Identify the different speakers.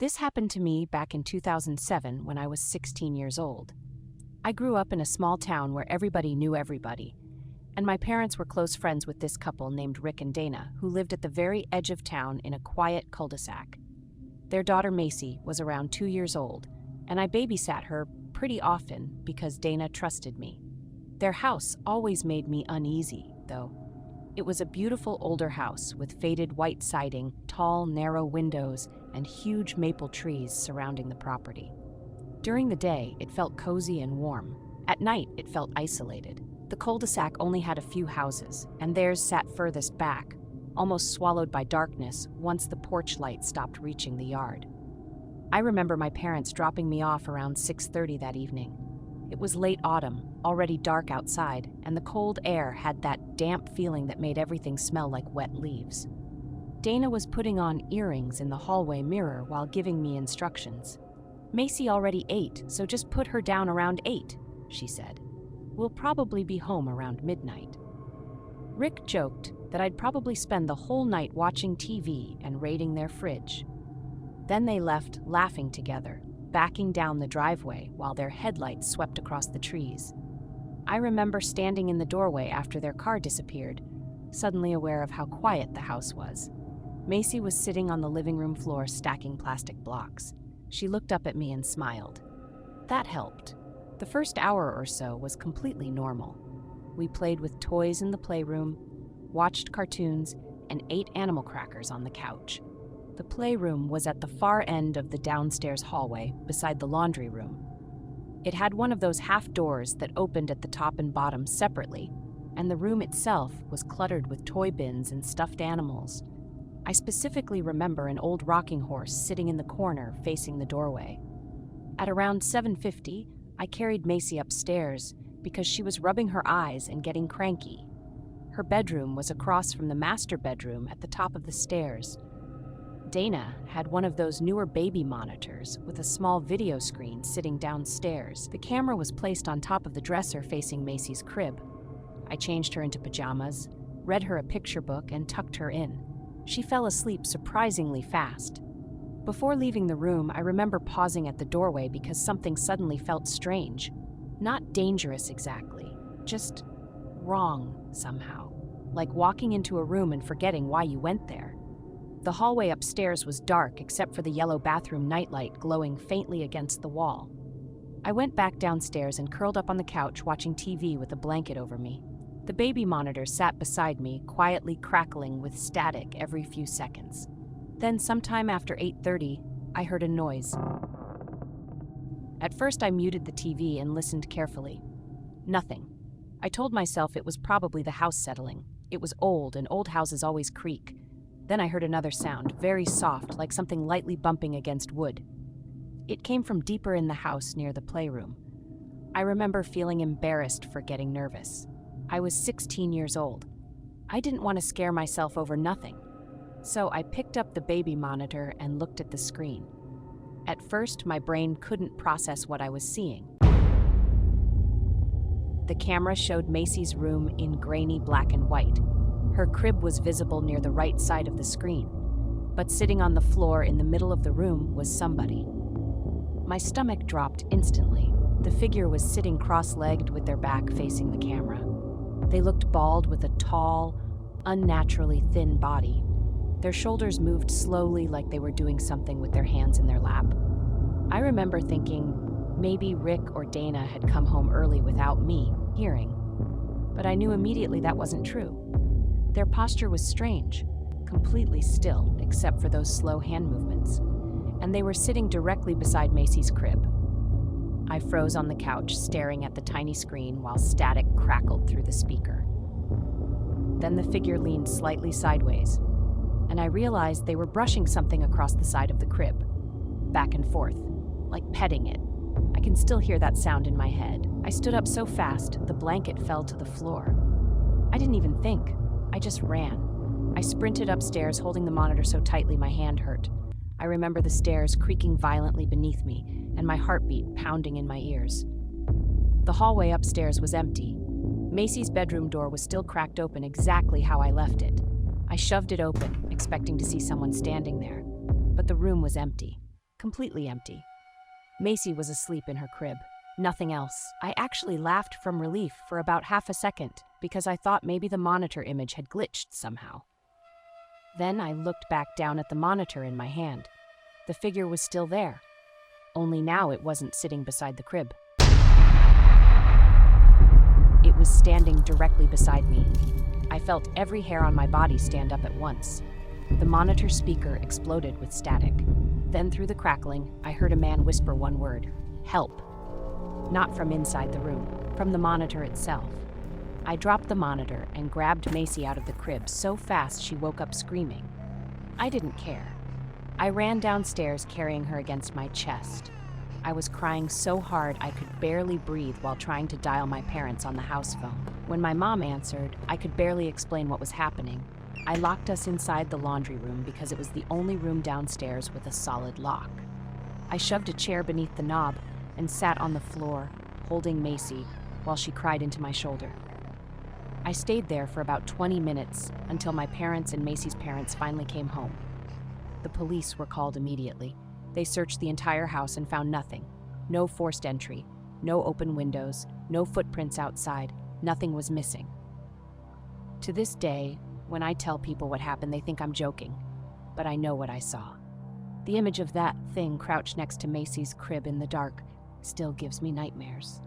Speaker 1: This happened to me back in 2007 when I was 16 years old. I grew up in a small town where everybody knew everybody, and my parents were close friends with this couple named Rick and Dana, who lived at the very edge of town in a quiet cul-de-sac. Their daughter Macy was around 2 years old, and I babysat her pretty often because Dana trusted me. Their house always made me uneasy, though. It was a beautiful older house with faded white siding, tall, narrow windows, and huge maple trees surrounding the property. During the day, it felt cozy and warm. At night, it felt isolated. The cul-de-sac only had a few houses, and theirs sat furthest back, almost swallowed by darkness once the porch light stopped reaching the yard. I remember my parents dropping me off around 6:30 that evening. It was late autumn, already dark outside, and the cold air had that damp feeling that made everything smell like wet leaves. Dana was putting on earrings in the hallway mirror while giving me instructions. "Macy already ate, so just put her down around 8, she said. "We'll probably be home around midnight." Rick joked that I'd probably spend the whole night watching TV and raiding their fridge. Then they left laughing together, backing down the driveway while their headlights swept across the trees. I remember standing in the doorway after their car disappeared, suddenly aware of how quiet the house was. Macy was sitting on the living room floor stacking plastic blocks. She looked up at me and smiled. That helped. The first hour or so was completely normal. We played with toys in the playroom, watched cartoons, and ate animal crackers on the couch. The playroom was at the far end of the downstairs hallway, beside the laundry room. It had one of those half doors that opened at the top and bottom separately, and the room itself was cluttered with toy bins and stuffed animals. I specifically remember an old rocking horse sitting in the corner facing the doorway. At around 7:50, I carried Macy upstairs because she was rubbing her eyes and getting cranky. Her bedroom was across from the master bedroom at the top of the stairs. Dana had one of those newer baby monitors with a small video screen sitting downstairs. The camera was placed on top of the dresser facing Macy's crib. I changed her into pajamas, read her a picture book, and tucked her in. She fell asleep surprisingly fast. Before leaving the room, I remember pausing at the doorway because something suddenly felt strange. Not dangerous exactly, just wrong somehow. Like walking into a room and forgetting why you went there. The hallway upstairs was dark except for the yellow bathroom nightlight glowing faintly against the wall. I went back downstairs and curled up on the couch watching TV with a blanket over me. The baby monitor sat beside me, quietly crackling with static every few seconds. Then sometime after 8:30, I heard a noise. At first I muted the TV and listened carefully. Nothing. I told myself it was probably the house settling. It was old, and old houses always creak. Then I heard another sound, very soft, like something lightly bumping against wood. It came from deeper in the house near the playroom. I remember feeling embarrassed for getting nervous. I was 16 years old. I didn't want to scare myself over nothing. So I picked up the baby monitor and looked at the screen. At first, my brain couldn't process what I was seeing. The camera showed Macy's room in grainy black and white. Her crib was visible near the right side of the screen, but sitting on the floor in the middle of the room was somebody. My stomach dropped instantly. The figure was sitting cross-legged with their back facing the camera. They looked bald with a tall, unnaturally thin body. Their shoulders moved slowly like they were doing something with their hands in their lap. I remember thinking maybe Rick or Dana had come home early without me hearing, but I knew immediately that wasn't true. Their posture was strange, completely still except for those slow hand movements, and they were sitting directly beside Macy's crib. I froze on the couch, staring at the tiny screen while static crackled through the speaker. Then the figure leaned slightly sideways, and I realized they were brushing something across the side of the crib, back and forth, like petting it. I can still hear that sound in my head. I stood up so fast, the blanket fell to the floor. I didn't even think. I just ran. I sprinted upstairs, holding the monitor so tightly my hand hurt. I remember the stairs creaking violently beneath me and my heartbeat pounding in my ears. The hallway upstairs was empty. Macy's bedroom door was still cracked open exactly how I left it. I shoved it open, expecting to see someone standing there, but the room was empty. completely empty. Macy was asleep in her crib. Nothing else. I actually laughed from relief for about half a second because I thought maybe the monitor image had glitched somehow. Then I looked back down at the monitor in my hand. The figure was still there, only now it wasn't sitting beside the crib. It was standing directly beside me. I felt every hair on my body stand up at once. The monitor speaker exploded with static. Then through the crackling, I heard a man whisper one word: "Help." Not from inside the room, from the monitor itself. I dropped the monitor and grabbed Macy out of the crib so fast she woke up screaming. I didn't care. I ran downstairs carrying her against my chest. I was crying so hard I could barely breathe while trying to dial my parents on the house phone. When my mom answered, I could barely explain what was happening. I locked us inside the laundry room because it was the only room downstairs with a solid lock. I shoved a chair beneath the knob and sat on the floor, holding Macy, while she cried into my shoulder. I stayed there for about 20 minutes until my parents and Macy's parents finally came home. The police were called immediately. They searched the entire house and found nothing. No forced entry, no open windows, no footprints outside. Nothing was missing. To this day, when I tell people what happened, they think I'm joking, but I know what I saw. The image of that thing crouched next to Macy's crib in the dark still gives me nightmares.